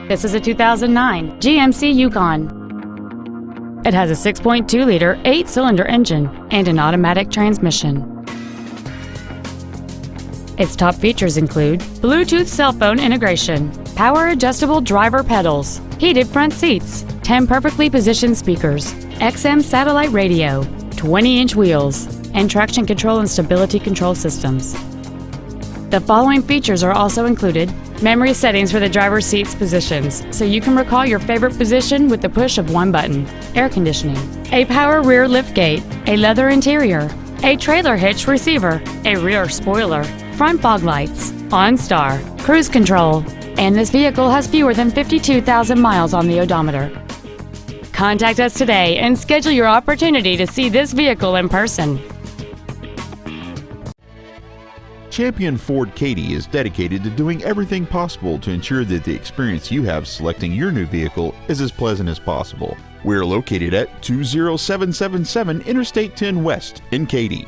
This is a 2009 GMC Yukon. It has a 6.2-liter 8-cylinder engine and an automatic transmission. Its top features include Bluetooth cell phone integration, power adjustable driver pedals, heated front seats, 10 perfectly positioned speakers, XM satellite radio, 20-inch wheels, and traction control and stability control systems. The following features are also included: memory settings for the driver's seat's positions, so you can recall your favorite position with the push of one button, air conditioning, a power rear liftgate, a leather interior, a trailer hitch receiver, a rear spoiler, front fog lights, OnStar, cruise control, and this vehicle has fewer than 52,000 miles on the odometer. Contact us today and schedule your opportunity to see this vehicle in person. Champion Ford Katy is dedicated to doing everything possible to ensure that the experience you have selecting your new vehicle is as pleasant as possible. We are located at 20777 Interstate 10 West in Katy.